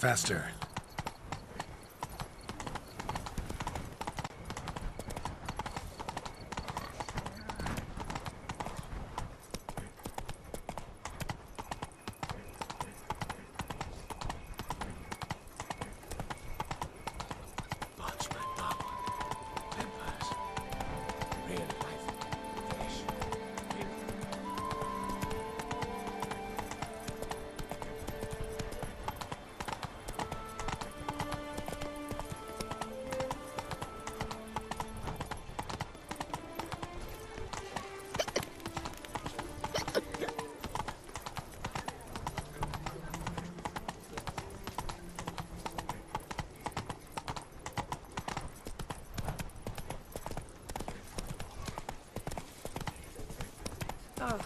Faster. Oh.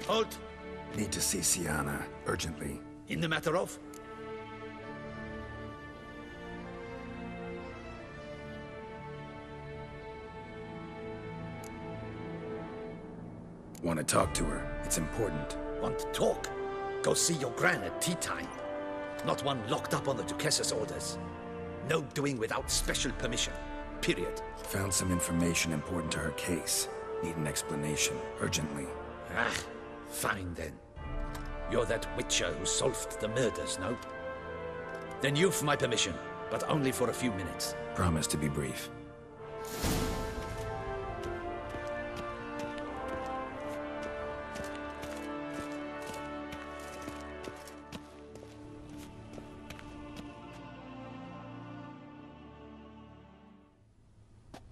Halt! Need to see Sienna, urgently. In the matter of? Want to talk to her. It's important. Want to talk? Go see your gran at tea time. Not one locked up on the Duquesse's orders. No doing without special permission. Period. Found some information important to her case. Need an explanation, urgently. Ah, fine then. You're that witcher who solved the murders, no? Then you've my permission, but only for a few minutes. Promise to be brief.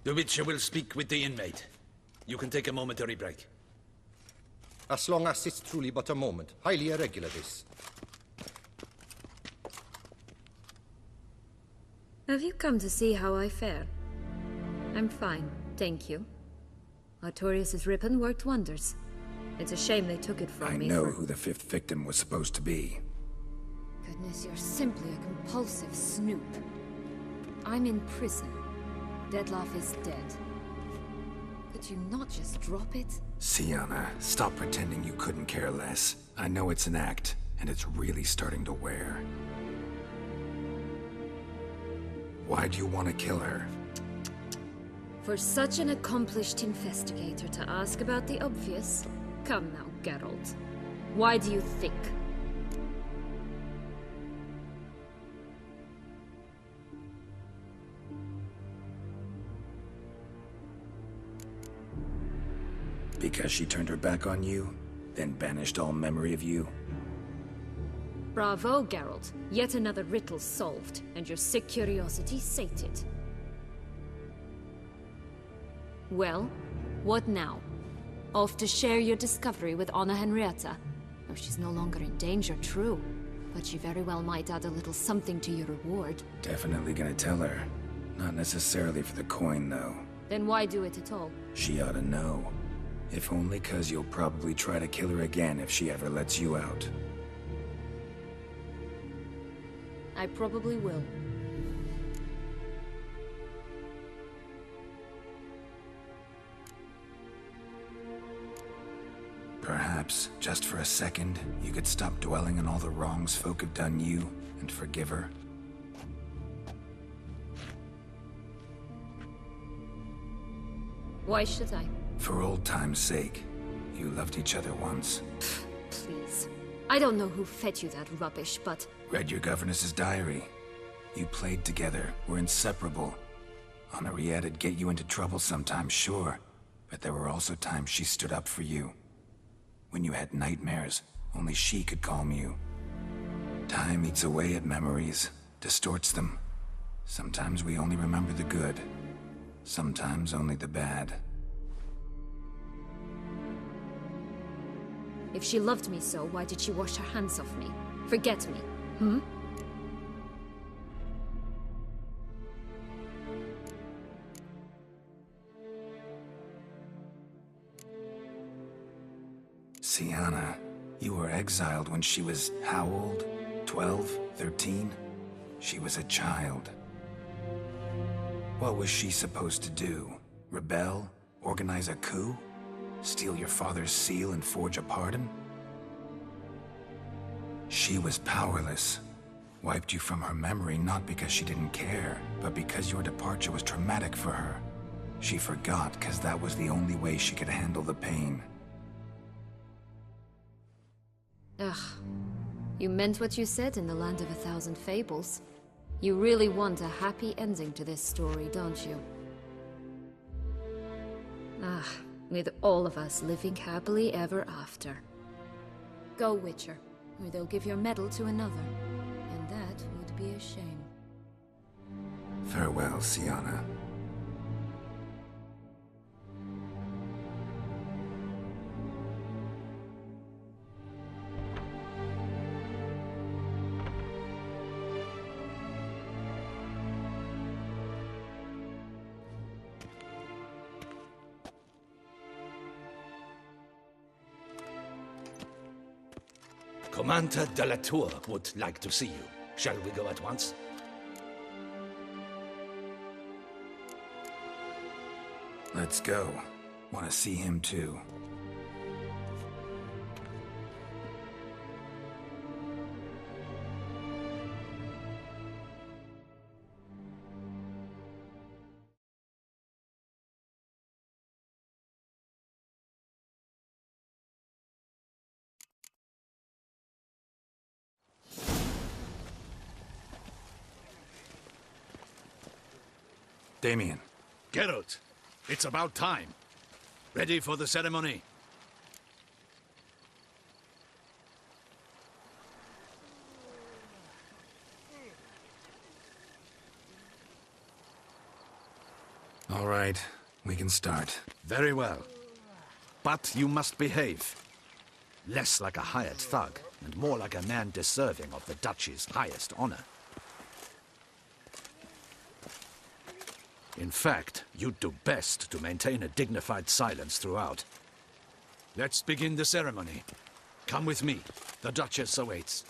The Witcher will speak with the inmate. You can take a momentary break. As long as it's truly but a moment. Highly irregular, this. Have you come to see how I fare? I'm fine, thank you. Artorius' ribbon worked wonders. It's a shame they took it from me. I know who the fifth victim was supposed to be. Goodness, you're simply a compulsive snoop. I'm in prison. Dettlaff is dead. Could you not just drop it? Sienna, stop pretending you couldn't care less. I know it's an act, and it's really starting to wear. Why do you want to kill her? For such an accomplished investigator to ask about the obvious? Come now, Geralt. Why do you think? Because she turned her back on you, then banished all memory of you? Bravo, Geralt. Yet another riddle solved, and your sick curiosity sated. Well, what now? Off to share your discovery with Anna Henrietta? Oh, she's no longer in danger, true. But she very well might add a little something to your reward. Definitely gonna tell her. Not necessarily for the coin, though. Then why do it at all? She ought to know. If only 'cause you'll probably try to kill her again if she ever lets you out. I probably will. Perhaps, just for a second, you could stop dwelling on all the wrongs folk have done you and forgive her? Why should I? For old time's sake. You loved each other once. Please. I don't know who fed you that rubbish, but... Read your governess's diary. You played together, were inseparable. Henriette'd get you into trouble sometimes, sure. But there were also times she stood up for you. When you had nightmares, only she could calm you. Time eats away at memories, distorts them. Sometimes we only remember the good. Sometimes only the bad. If she loved me so, why did she wash her hands off me? Forget me, hmm? Syanna, you were exiled when she was how old? 12? 13? She was a child. What was she supposed to do? Rebel? Organize a coup? Steal your father's seal and forge a pardon? She was powerless. Wiped you from her memory not because she didn't care, but because your departure was traumatic for her. She forgot because that was the only way she could handle the pain. Ugh. You meant what you said in the Land of a Thousand Fables. You really want a happy ending to this story, don't you? Ah, with all of us living happily ever after. Go, Witcher, or they'll give your medal to another. And that would be a shame. Farewell, Syanna. Commander de la Tour would like to see you. Shall we go at once? Let's go. Want to see him too. Damien. Geralt, it's about time. Ready for the ceremony? All right, we can start. Very well. But you must behave. Less like a hired thug, and more like a man deserving of the Duchy's highest honor. In fact, you'd do best to maintain a dignified silence throughout. Let's begin the ceremony. Come with me. The Duchess awaits.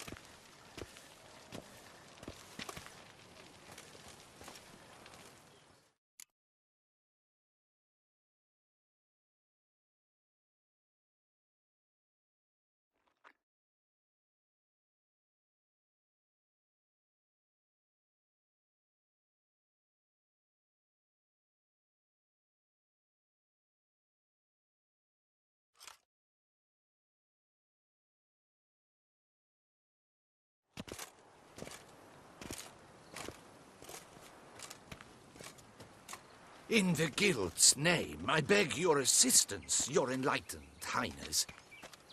In the Guild's name, I beg your assistance, your enlightened highness.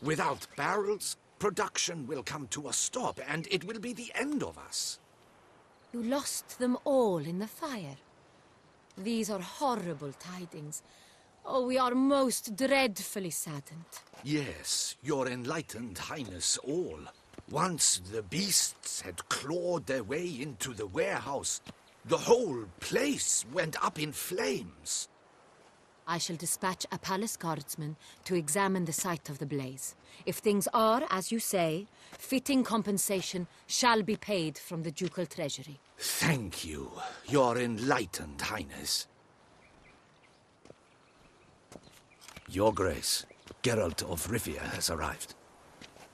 Without barrels, production will come to a stop, and it will be the end of us. You lost them all in the fire. These are horrible tidings. Oh, we are most dreadfully saddened. Yes, your enlightened highness all. Once the beasts had clawed their way into the warehouse, the whole place went up in flames. I shall dispatch a palace guardsman to examine the site of the blaze. If things are, as you say, fitting compensation shall be paid from the ducal treasury. Thank you, your enlightened highness. Your Grace, Geralt of Rivia has arrived.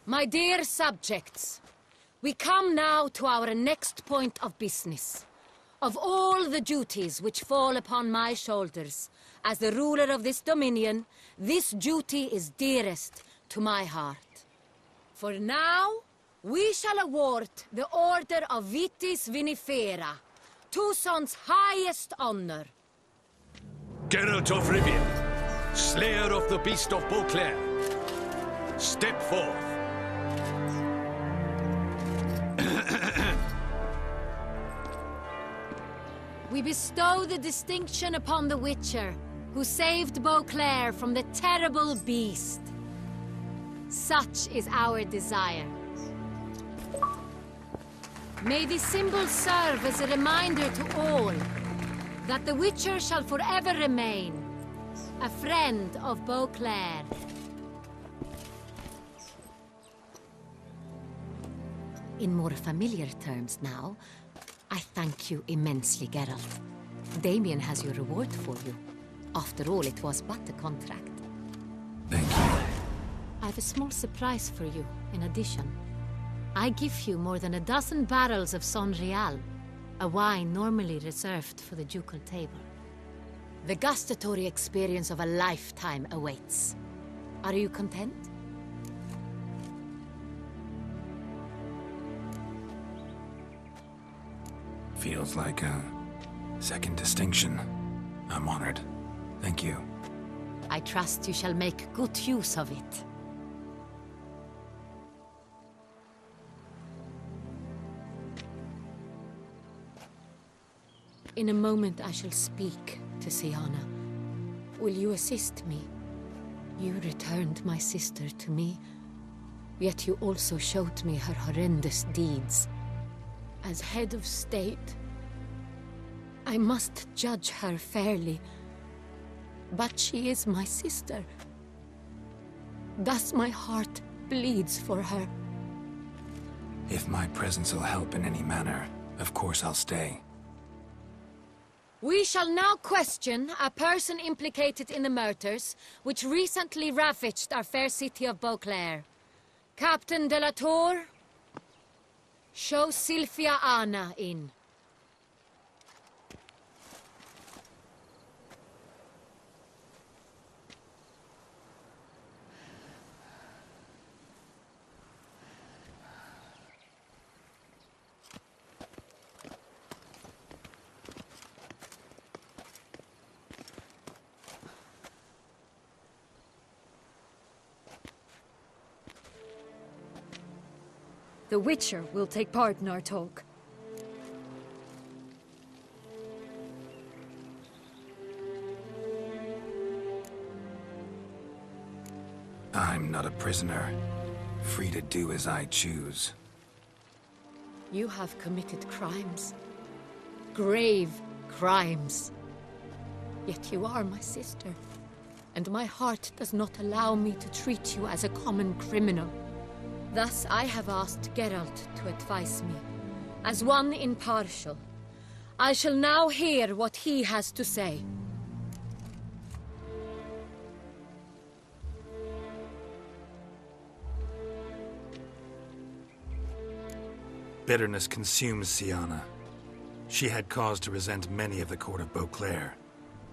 My dear subjects, we come now to our next point of business. Of all the duties which fall upon my shoulders, as the ruler of this dominion, this duty is dearest to my heart. For now, we shall award the Order of Vitis Vinifera, Tuson's highest honor. Geralt of Rivia, Slayer of the Beast of Beauclair, step forth. We bestow the distinction upon the Witcher, who saved Beauclair from the terrible beast. Such is our desire. May this symbol serve as a reminder to all that the Witcher shall forever remain a friend of Beauclair. In more familiar terms now, I thank you immensely, Geralt. Damien has your reward for you. After all, it was but a contract. Thank you. I have a small surprise for you, in addition. I give you more than a dozen barrels of Sonreal, a wine normally reserved for the ducal table. The gustatory experience of a lifetime awaits. Are you content? Feels like a second distinction. I'm honored. Thank you. I trust you shall make good use of it. In a moment I shall speak to Syanna. Will you assist me? You returned my sister to me, yet you also showed me her horrendous deeds. As head of state, I must judge her fairly. But she is my sister. Thus my heart bleeds for her. If my presence will help in any manner, of course I'll stay. We shall now question a person implicated in the murders which recently ravaged our fair city of Beauclair. Captain de la Tour, show Sylvia Anna in. The Witcher will take part in our talk. I'm not a prisoner, free to do as I choose. You have committed crimes. Grave crimes. Yet you are my sister, and my heart does not allow me to treat you as a common criminal. Thus I have asked Geralt to advise me, as one impartial. I shall now hear what he has to say. Bitterness consumes Syanna. She had cause to resent many of the court of Beauclair.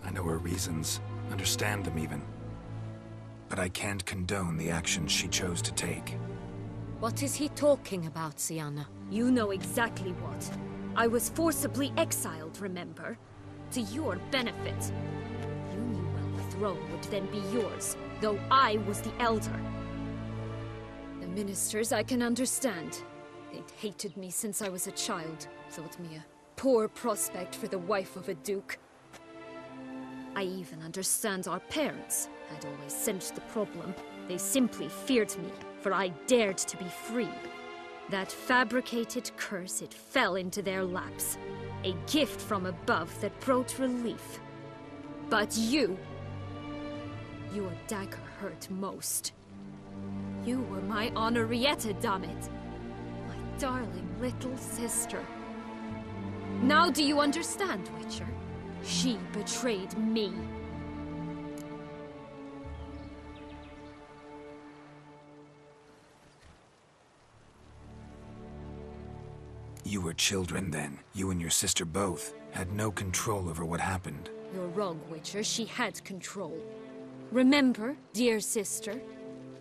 I know her reasons, understand them even. But I can't condone the actions she chose to take. What is he talking about, Syanna? You know exactly what. I was forcibly exiled, remember? To your benefit. You knew well the throne would then be yours, though I was the elder. The ministers I can understand. They'd hated me since I was a child, thought me a poor prospect for the wife of a duke. I even understand our parents had always sensed the problem. They simply feared me, for I dared to be free. That fabricated curse, it fell into their laps. A gift from above that brought relief. But you... your dagger hurt most. You were my Henrietta, damn it. My darling little sister. Now do you understand, Witcher? She betrayed me. You were children then. You and your sister both had no control over what happened. You're wrong, Witcher. She had control. Remember, dear sister,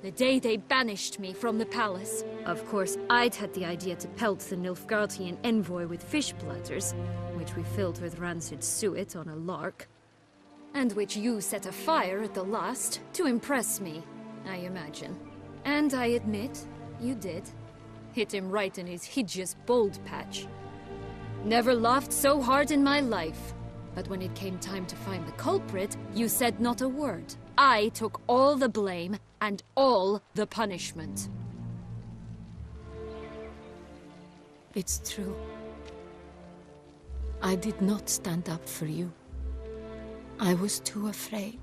the day they banished me from the palace? Of course, I'd had the idea to pelt the Nilfgaardian envoy with fish bladders, which we filled with rancid suet on a lark. And which you set afire at the last, to impress me, I imagine. And I admit, you did. Hit him right in his hideous bald patch. Never laughed so hard in my life. But when it came time to find the culprit, you said not a word. I took all the blame and all the punishment. It's true. I did not stand up for you. I was too afraid.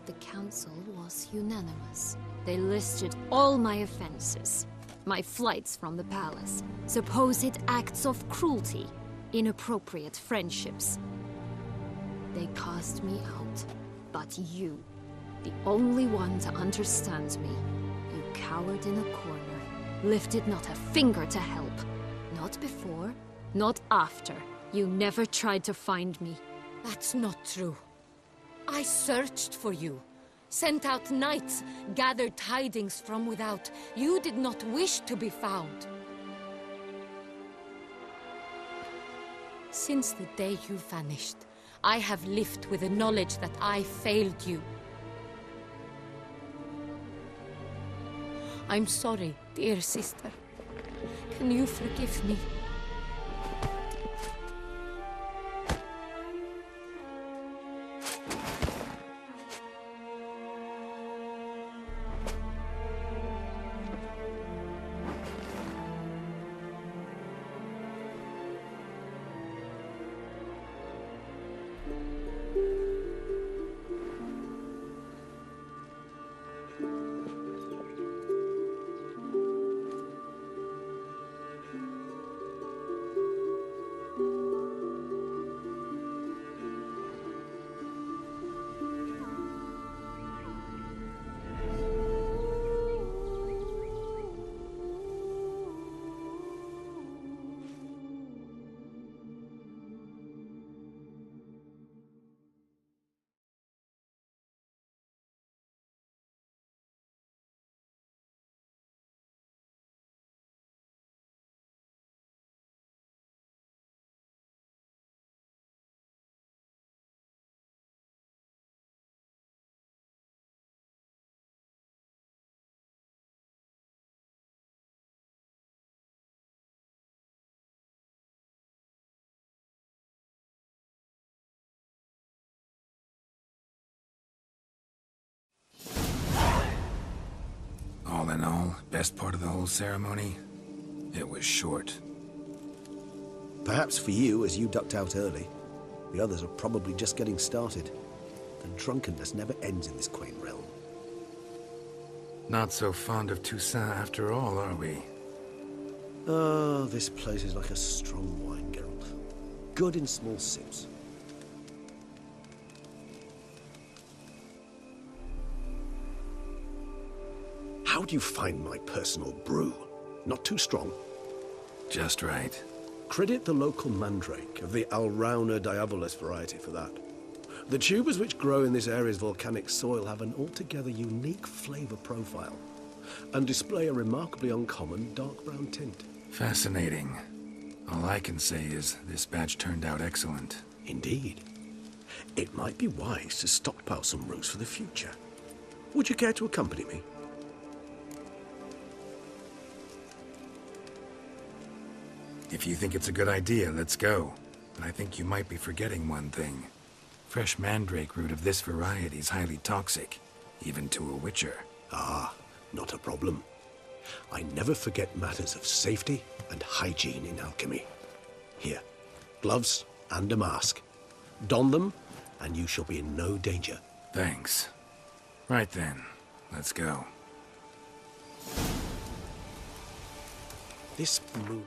The council was unanimous. They listed all my offenses. My flights from the palace, supposed acts of cruelty, inappropriate friendships. They cast me out. But you, the only one to understand me, you cowered in a corner, lifted not a finger to help. Not before, not after. You never tried to find me. That's not true. I searched for you. Sent out knights, gathered tidings from without. You did not wish to be found. Since the day you vanished, I have lived with the knowledge that I failed you. I'm sorry, dear sister. Can you forgive me? All in all, best part of the whole ceremony? It was short. Perhaps for you, as you ducked out early. The others are probably just getting started. The drunkenness never ends in this quaint realm. Not so fond of Toussaint after all, are we? Oh, this place is like a strong wine, Geralt. Good in small sips. How do you find my personal brew? Not too strong? Just right. Credit the local mandrake of the Alrauna diabolus variety for that. The tubers which grow in this area's volcanic soil have an altogether unique flavor profile and display a remarkably uncommon dark brown tint. Fascinating. All I can say is this batch turned out excellent. Indeed. It might be wise to stockpile some roots for the future. Would you care to accompany me? If you think it's a good idea, let's go. But I think you might be forgetting one thing. Fresh mandrake root of this variety is highly toxic, even to a witcher. Ah, not a problem. I never forget matters of safety and hygiene in alchemy. Here, gloves and a mask. Don them, and you shall be in no danger. Thanks. Right then, let's go. This moon...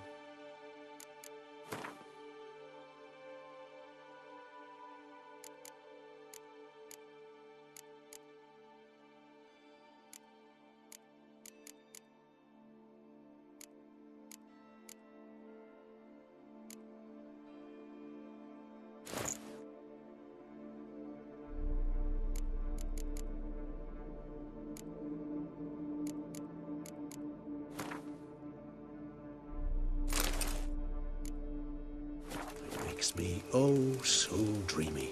makes me oh so dreamy.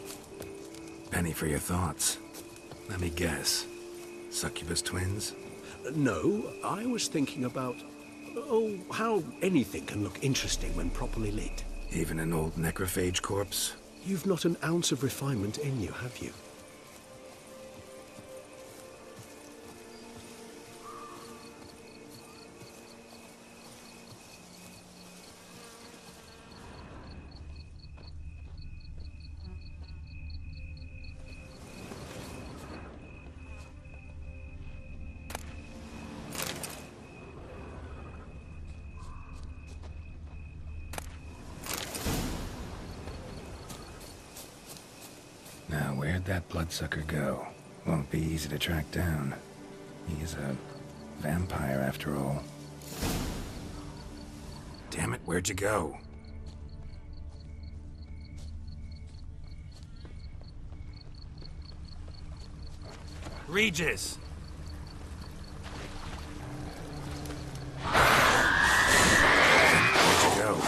Penny for your thoughts. Let me guess. Succubus twins? No, I was thinking about, oh, how anything can look interesting when properly lit. Even an old necrophage corpse? You've not an ounce of refinement in you, have you? Now, where'd that bloodsucker go? Won't be easy to track down. He is a vampire, after all. Damn it, where'd you go? Regis! Where'd you go?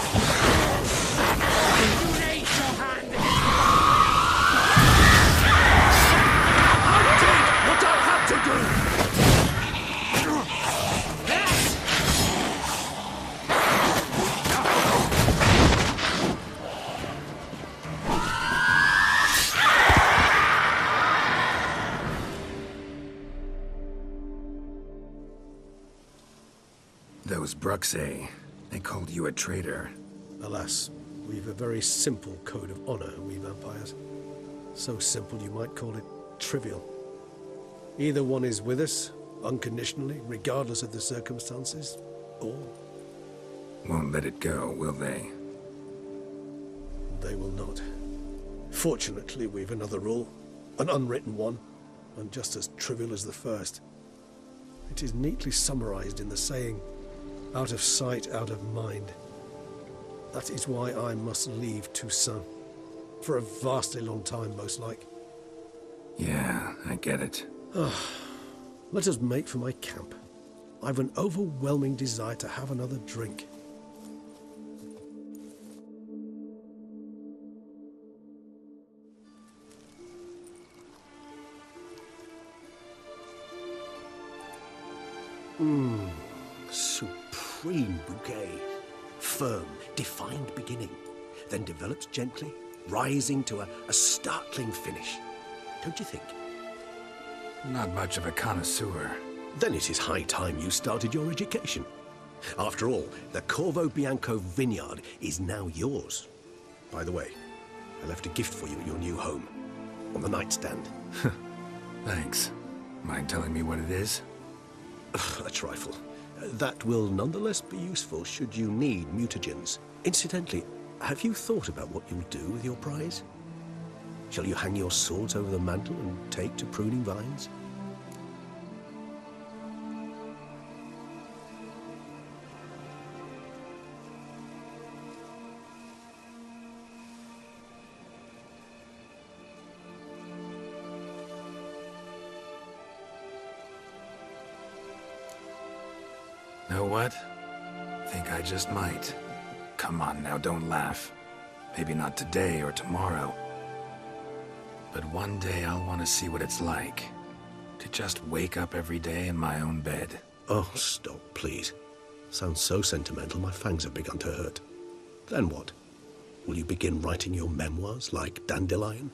Those Bruxae, they called you a traitor. Alas, we've a very simple code of honor, we vampires. So simple you might call it trivial. Either one is with us, unconditionally, regardless of the circumstances, or Won't let it go, will they? they will not. Fortunately, we've another rule, an unwritten one, and just as trivial as the first. It is neatly summarized in the saying, out of sight, out of mind. That is why I must leave Toussaint. For a vastly long time, most like. Yeah, I get it. Let us make for my camp. I've an overwhelming desire to have another drink. Supreme bouquet. Firm, defined beginning, then develops gently, rising to a startling finish. Don't you think? Not much of a connoisseur. Then it is high time you started your education. After all, the Corvo Bianco vineyard is now yours. By the way, I left a gift for you at your new home, on the nightstand. Thanks. Mind telling me what it is? A trifle. That will nonetheless be useful should you need mutagens. Incidentally, have you thought about what you'll do with your prize? Shall you hang your swords over the mantle and take to pruning vines? Know what? Think I just might. Come on now, don't laugh. Maybe not today or tomorrow. But one day I'll want to see what it's like. To just wake up every day in my own bed. Oh, stop, please. Sounds so sentimental, my fangs have begun to hurt. Then what? Will you begin writing your memoirs like Dandelion?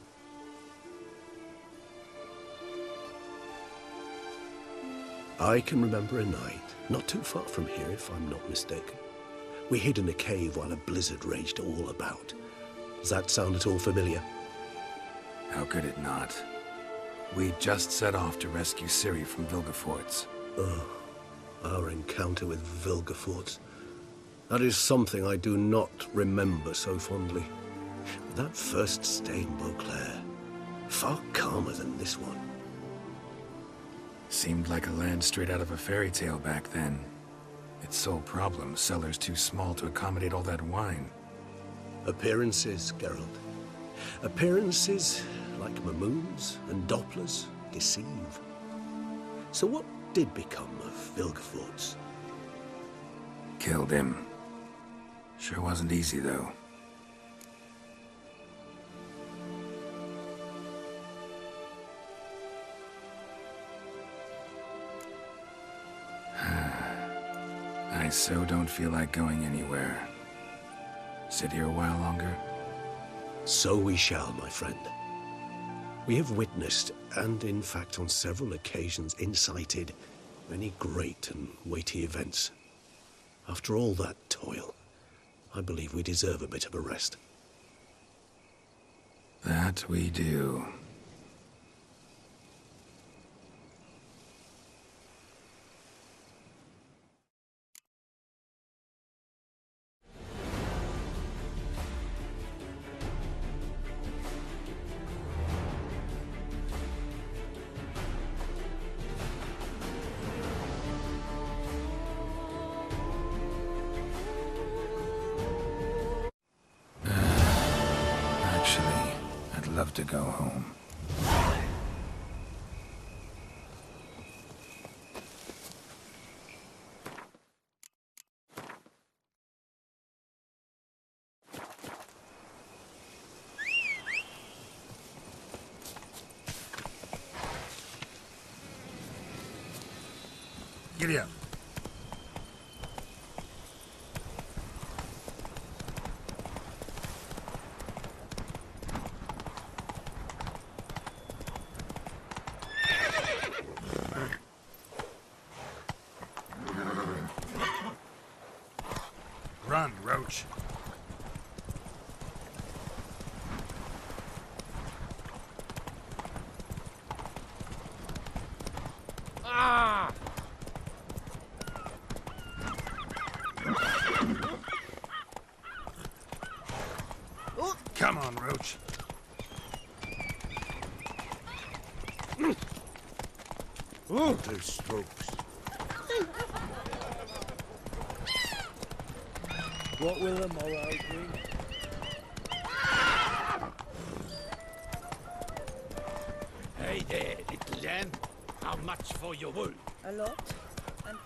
I can remember a night, not too far from here if I'm not mistaken. We hid in a cave while a blizzard raged all about. Does that sound at all familiar? How could it not? We just set off to rescue Ciri from Vilgefortz. Our encounter with Vilgefortz. That is something I do not remember so fondly. That first stay in Beauclair, far calmer than this one. Seemed like a land straight out of a fairy tale back then. Its sole problem, cellars too small to accommodate all that wine. Appearances, Geralt. Appearances, like Mamoons and Dopplers, deceive. So what did become of Vilgefortz? Killed him. Sure wasn't easy, though. so don't feel like going anywhere. Sit here a while longer? So we shall, my friend. We have witnessed, and in fact on several occasions incited, many great and weighty events. After all that toil, I believe we deserve a bit of a rest. That we do. Actually, I'd love to go home. Giddy up. Run, Roach. Come on, Roach. Two strokes. What will the morrow bring? Hey there, little lamb. How much for your wool? A lot. And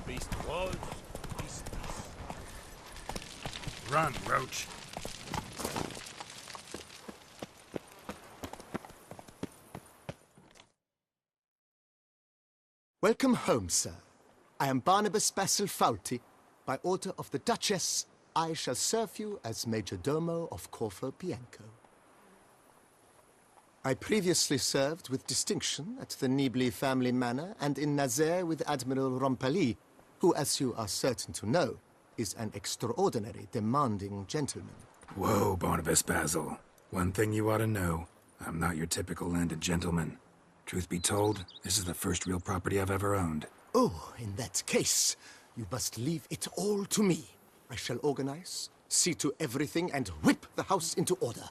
Beast was, beast is. Run, Roach. Welcome home, sir. I am Barnabas Basil Fawlty. By order of the Duchess, I shall serve you as Major Domo of Corvo Bianco. I previously served with distinction at the Nibley family manor and in Nazaire with Admiral Rompali, who, as you are certain to know, is an extraordinary, demanding gentleman. Whoa, Barnabas Basil. One thing you ought to know. I'm not your typical landed gentleman. Truth be told, this is the first real property I've ever owned. Oh, in that case, you must leave it all to me. I shall organize, see to everything, and whip the house into order.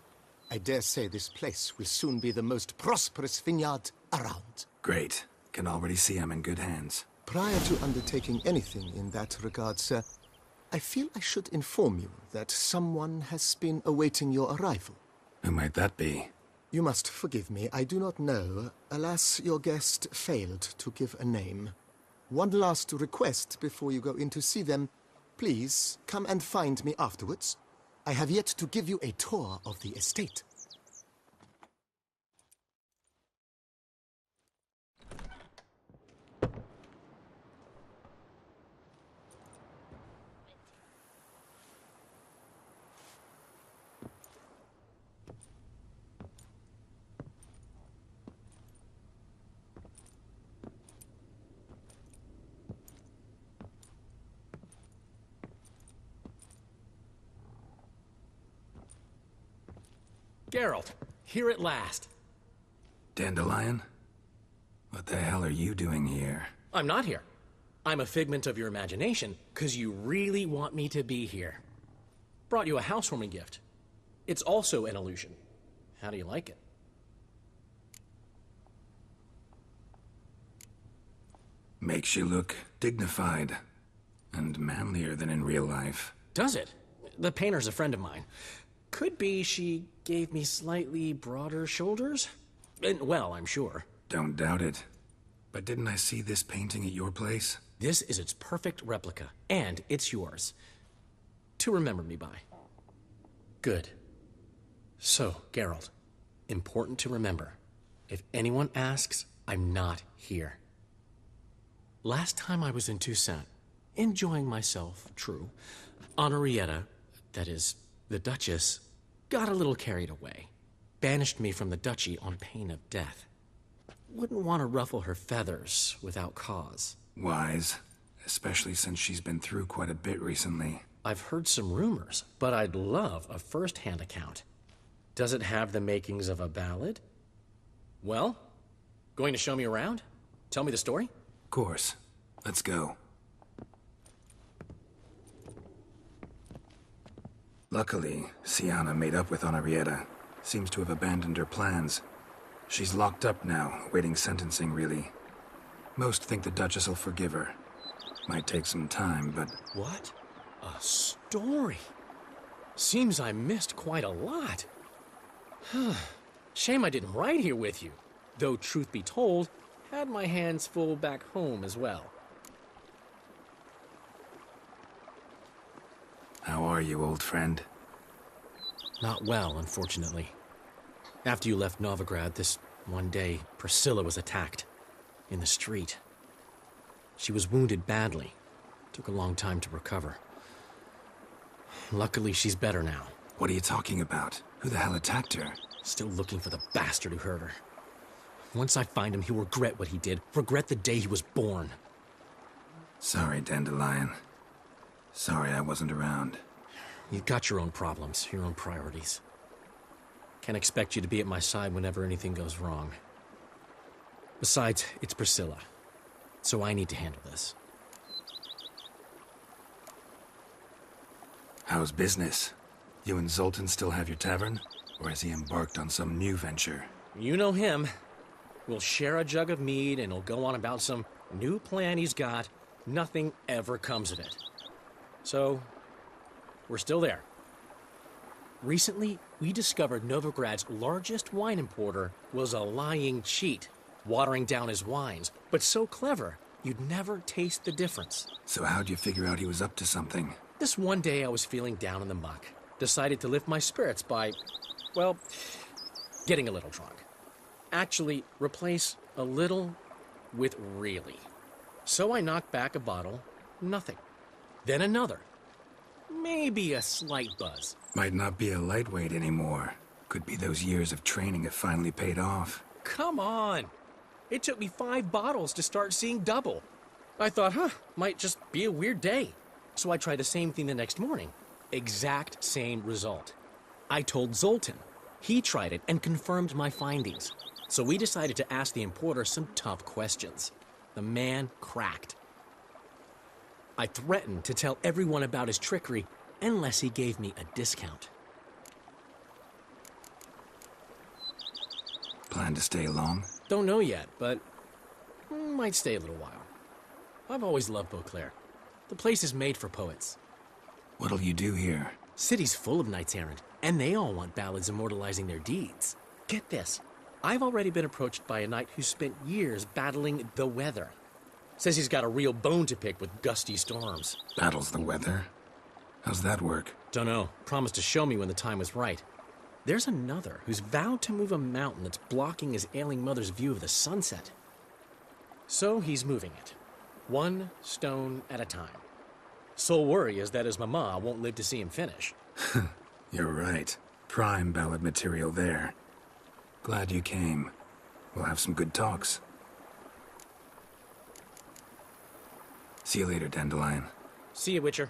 I dare say this place will soon be the most prosperous vineyard around. Great. Can already see I'm in good hands. Prior to undertaking anything in that regard, sir, I feel I should inform you that someone has been awaiting your arrival. Who might that be? You must forgive me, I do not know. Alas, your guest failed to give a name. One last request before you go in to see them. Please, come and find me afterwards. I have yet to give you a tour of the estate. Geralt, here at last. Dandelion? What the hell are you doing here? I'm not here. I'm a figment of your imagination, because you really want me to be here. Brought you a housewarming gift. It's also an illusion. How do you like it? Makes you look dignified and manlier than in real life. Does it? The painter's a friend of mine. Could be she gave me slightly broader shoulders? Well, I'm sure. Don't doubt it. But didn't I see this painting at your place? This is its perfect replica, and it's yours. To remember me by. Good. So, Geralt, important to remember. If anyone asks, I'm not here. Last time I was in Toussaint, enjoying myself, true, Henrietta, that is, the Duchess, got a little carried away. Banished me from the duchy on pain of death. Wouldn't want to ruffle her feathers without cause. Wise, especially since she's been through quite a bit recently. I've heard some rumors, but I'd love a first-hand account. Does it have the makings of a ballad? Well, going to show me around? Tell me the story? Of course. Let's go. Luckily, Siana made up with Henrietta. Seems to have abandoned her plans. She's locked up now, awaiting sentencing, really. Most think the Duchess will forgive her. Might take some time, but... What? A story? Seems I missed quite a lot. Shame I didn't ride here with you. Though, truth be told, had my hands full back home as well. How are you, old friend? Not well, unfortunately. After you left Novigrad, this one day, Priscilla was attacked. In the street. She was wounded badly. Took a long time to recover. Luckily, she's better now. What are you talking about? Who the hell attacked her? Still looking for the bastard who hurt her. Once I find him, he'll regret what he did. Regret the day he was born. Sorry, Dandelion. Sorry I wasn't around. You've got your own problems, your own priorities. Can't expect you to be at my side whenever anything goes wrong. Besides, it's Priscilla. So I need to handle this. How's business? You and Zoltan still have your tavern? Or has he embarked on some new venture? You know him. We'll share a jug of mead and he'll go on about some new plan he's got. Nothing ever comes of it. So, we're still there. Recently, we discovered Novigrad's largest wine importer was a lying cheat, watering down his wines, but so clever, you'd never taste the difference. So how'd you figure out he was up to something? This one day I was feeling down in the muck. Decided to lift my spirits by, well, getting a little drunk. Actually, replace a little with really. So I knocked back a bottle, nothing. Then another. Maybe a slight buzz. Might not be a lightweight anymore. Could be those years of training have finally paid off. Come on! It took me 5 bottles to start seeing double. I thought, might just be a weird day. So I tried the same thing the next morning. Exact same result. I told Zoltan. He tried it and confirmed my findings. So we decided to ask the importer some tough questions. The man cracked. I threatened to tell everyone about his trickery unless he gave me a discount. Plan to stay long? Don't know yet, but might stay a little while. I've always loved Beauclair. The place is made for poets. What'll you do here? City's full of knights errant, and they all want ballads immortalizing their deeds. Get this. I've already been approached by a knight who spent years battling the weather. Says he's got a real bone to pick with gusty storms. Battles the weather? How's that work? Dunno. Promised to show me when the time was right. There's another who's vowed to move a mountain that's blocking his ailing mother's view of the sunset. So he's moving it. 1 stone at a time. Sole worry is that his mama won't live to see him finish. You're right. Prime ballad material there. Glad you came. We'll have some good talks. See you later, Dandelion. See you, Witcher.